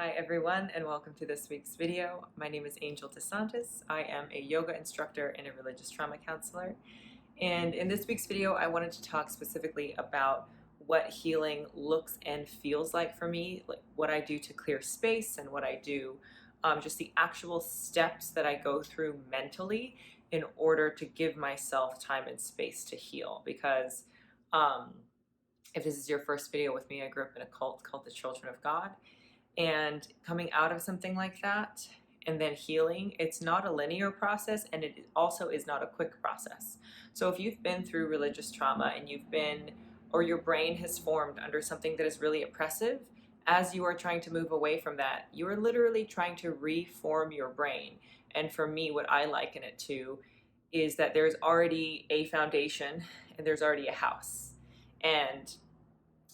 Hi everyone, and welcome to this week's video. My name is Angel DeSantis. I am a yoga instructor and a religious trauma counselor. And in this week's video, I wanted to talk specifically about what healing looks and feels like for me, like what I do to clear space and what I do, just the actual steps that I go through mentally in order to give myself time and space to heal. Because if this is your first video with me, I grew up in a cult called the Children of God. And coming out of something like that and then healing, it's not a linear process, and it also is not a quick process. So if you've been through religious trauma and or your brain has formed under something that is really oppressive, as you are trying to move away from that, you are literally trying to reform your brain. And for me, what I liken it to is that there's already a foundation and there's already a house. And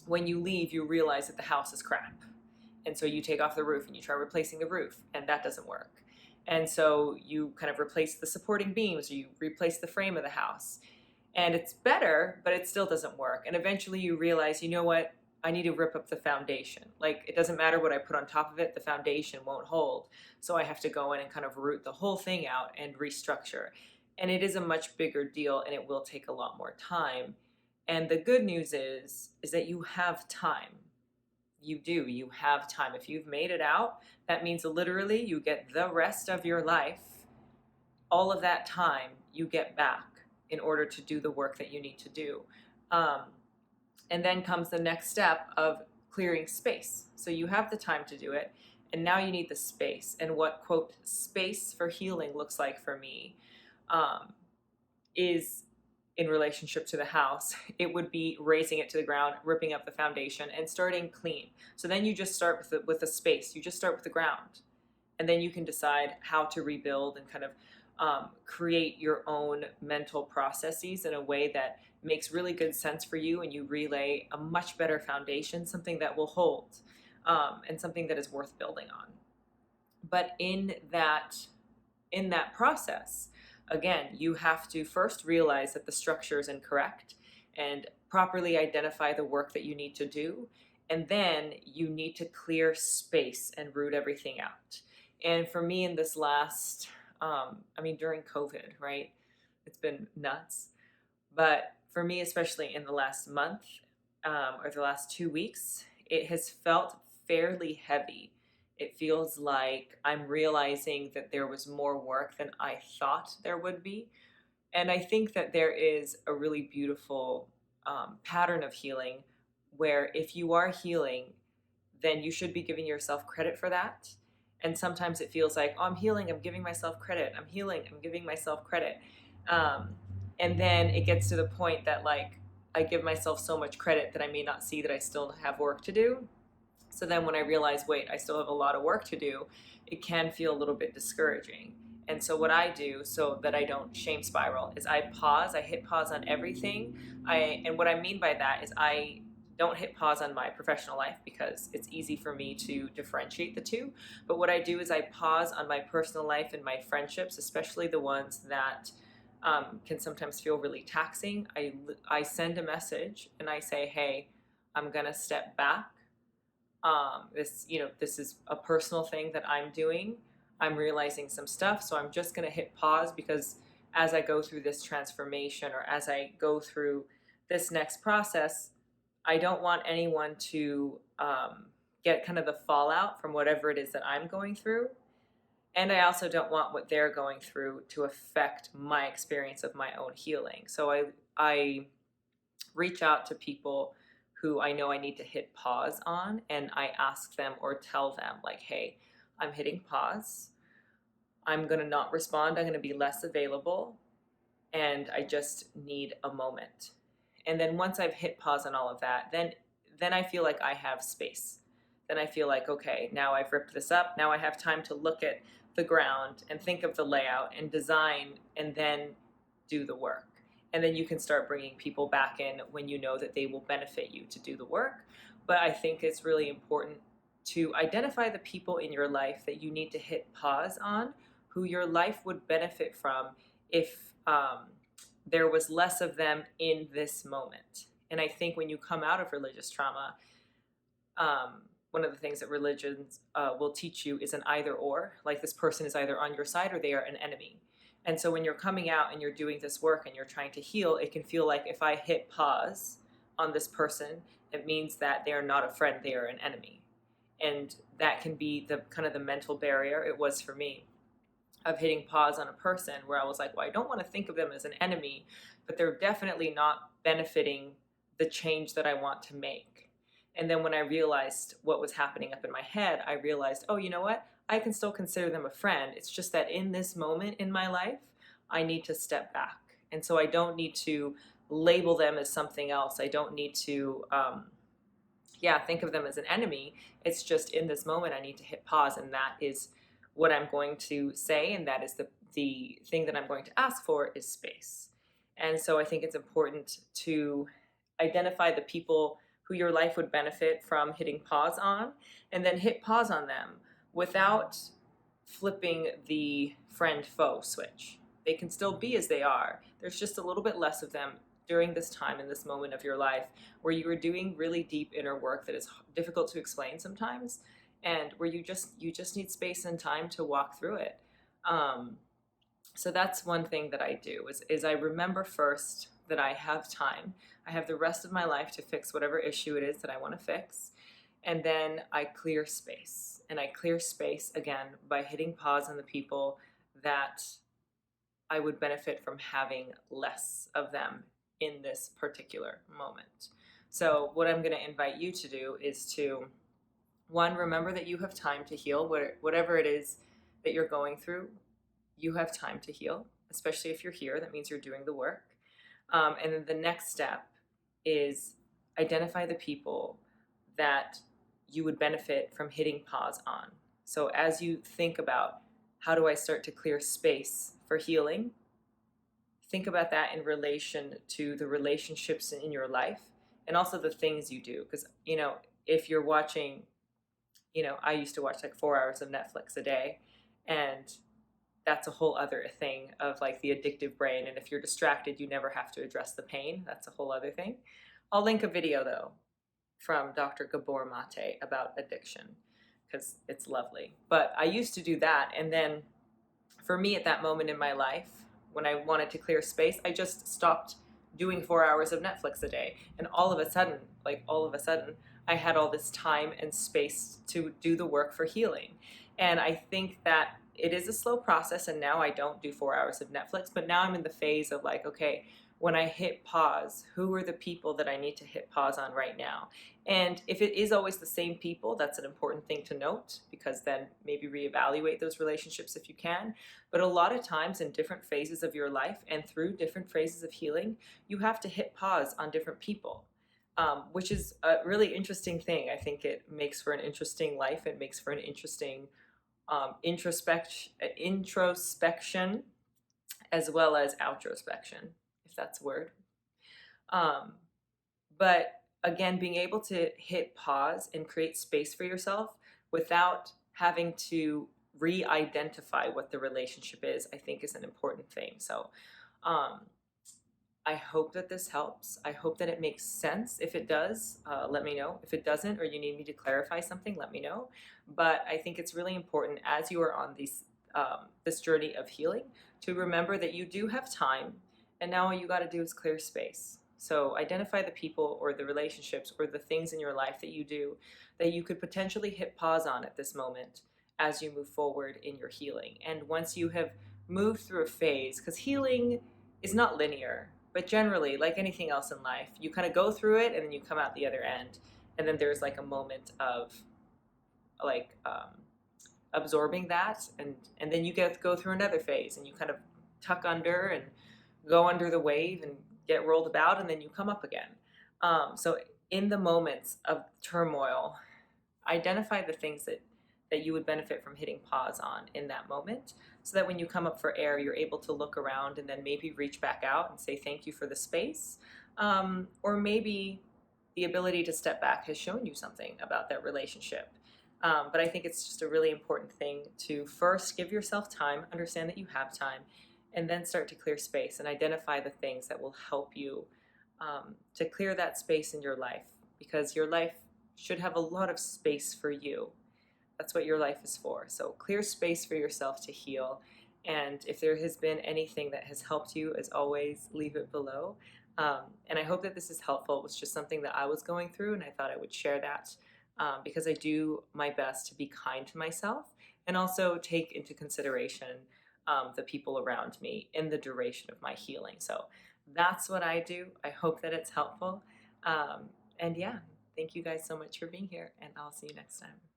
when you leave, you realize that the house is crap. And so you take off the roof and you try replacing the roof, and that doesn't work. And so you kind of replace the supporting beams, or you replace the frame of the house. And it's better, but it still doesn't work. And eventually you realize, you know what? I need to rip up the foundation. Like, it doesn't matter what I put on top of it, the foundation won't hold. So I have to go in and kind of root the whole thing out and restructure. And it is a much bigger deal, and it will take a lot more time. And the good news is that you have time. You have time. If you've made it out, that means literally you get the rest of your life. All of that time you get back in order to do the work that you need to do. And then comes the next step of clearing space. So you have the time to do it, and now you need the space. And what, quote, space for healing looks like for me is, in relationship to the house, it would be razing it to the ground, ripping up the foundation, and starting clean. So then you just start with the space. You just start with the ground, and then you can decide how to rebuild and kind of create your own mental processes in a way that makes really good sense for you, and you relay a much better foundation, something that will hold, and something that is worth building on. But in that process, again, you have to first realize that the structure is incorrect and properly identify the work that you need to do. And then you need to clear space and root everything out. And for me, in this last, during COVID, right? It's been nuts. But for me, especially in the last month or the last 2 weeks, it has felt fairly heavy. It feels like I'm realizing that there was more work than I thought there would be. And I think that there is a really beautiful pattern of healing where if you are healing, then you should be giving yourself credit for that. And sometimes it feels like, oh, I'm healing, I'm giving myself credit. I'm healing, I'm giving myself credit. And then it gets to the point that, like, I give myself so much credit that I may not see that I still have work to do. So then when I realize, wait, I still have a lot of work to do, it can feel a little bit discouraging. And so what I do, so that I don't shame spiral, is I hit pause on everything. And what I mean by that is I don't hit pause on my professional life because it's easy for me to differentiate the two. But what I do is I pause on my personal life and my friendships, especially the ones that can sometimes feel really taxing. I send a message and I say, hey, I'm gonna step back. This is a personal thing that I'm doing. I'm realizing some stuff, so I'm just going to hit pause, because as I go through this transformation, or as I go through this next process, I don't want anyone to get kind of the fallout from whatever it is that I'm going through. And I also don't want what they're going through to affect my experience of my own healing. So I reach out to people who I know I need to hit pause on, and I ask them or tell them, like, hey, I'm hitting pause. I'm going to not respond. I'm going to be less available, and I just need a moment. And then once I've hit pause on all of that, then I feel like I have space. Then I feel like, okay, now I've ripped this up. Now I have time to look at the ground and think of the layout and design, and then do the work. And then you can start bringing people back in when you know that they will benefit you to do the work. But I think it's really important to identify the people in your life that you need to hit pause on, who your life would benefit from if there was less of them in this moment. And I think when you come out of religious trauma, one of the things that religions will teach you is an either or. Like, this person is either on your side or they are an enemy. And so when you're coming out and you're doing this work and you're trying to heal, it can feel like if I hit pause on this person, it means that they are not a friend, they are an enemy. And that can be the kind of the mental barrier it was for me, of hitting pause on a person where I was like, well, I don't want to think of them as an enemy, but they're definitely not benefiting the change that I want to make. And then when I realized what was happening up in my head, I realized, oh, you know what? I can still consider them a friend. It's just that in this moment in my life, I need to step back. And so I don't need to label them as something else. I don't need to, think of them as an enemy. It's just in this moment, I need to hit pause. And that is what I'm going to say. And that is the thing that I'm going to ask for is space. And so I think it's important to identify the people who your life would benefit from hitting pause on, and then hit pause on them without flipping the friend foe switch. They can still be as they are. There's just a little bit less of them during this time in this moment of your life where you are doing really deep inner work that is difficult to explain sometimes, and where you just need space and time to walk through it. So that's one thing that I do is I remember first that I have time. I have the rest of my life to fix whatever issue it is that I want to fix. And then I clear space. And I clear space again by hitting pause on the people that I would benefit from having less of them in this particular moment. So what I'm going to invite you to do is to, one, remember that you have time to heal whatever it is that you're going through. You have time to heal, especially if you're here. That means you're doing the work. And then the next step is identify the people that you would benefit from hitting pause on. So as you think about how do I start to clear space for healing, think about that in relation to the relationships in your life and also the things you do. Because, if you're watching, I used to watch like 4 hours of Netflix a day, and that's a whole other thing of like the addictive brain. And if you're distracted, you never have to address the pain. That's a whole other thing. I'll link a video though from Dr. Gabor Mate about addiction because it's lovely. But I used to do that. And then for me at that moment in my life, when I wanted to clear space, I just stopped doing 4 hours of Netflix a day. And all of a sudden, I had all this time and space to do the work for healing. And I think that it is a slow process, and now I don't do 4 hours of Netflix, but now I'm in the phase of like, okay, when I hit pause, who are the people that I need to hit pause on right now? And if it is always the same people, that's an important thing to note, because then maybe reevaluate those relationships if you can. But a lot of times in different phases of your life and through different phases of healing, you have to hit pause on different people. Which is a really interesting thing. I think it makes for an interesting life. It makes for an interesting introspection as well as outrospection, if that's a word. But again, being able to hit pause and create space for yourself without having to re-identify what the relationship is, I think is an important thing. So I hope that this helps. I hope that it makes sense. If it does, let me know. If it doesn't, or you need me to clarify something, let me know. But I think it's really important as you are on this journey of healing to remember that you do have time, and now all you got to do is clear space. So identify the people or the relationships or the things in your life that you do that you could potentially hit pause on at this moment as you move forward in your healing. And once you have moved through a phase, because healing is not linear, but generally, like anything else in life, you kind of go through it and then you come out the other end. And then there's like a moment of like absorbing that. And then you go through another phase and you kind of tuck under and go under the wave and get rolled about, and then you come up again. So in the moments of turmoil, identify the things that you would benefit from hitting pause on in that moment, so that when you come up for air, you're able to look around and then maybe reach back out and say thank you for the space. Or maybe the ability to step back has shown you something about that relationship. But I think it's just a really important thing to first give yourself time, understand that you have time, and then start to clear space and identify the things that will help you to clear that space in your life. Because your life should have a lot of space for you. That's what your life is for. So clear space for yourself to heal. And if there has been anything that has helped you, as always, leave it below. And I hope that this is helpful. It was just something that I was going through, and I thought I would share that because I do my best to be kind to myself and also take into consideration the people around me in the duration of my healing. So that's what I do. I hope that it's helpful. And yeah, thank you guys so much for being here, and I'll see you next time.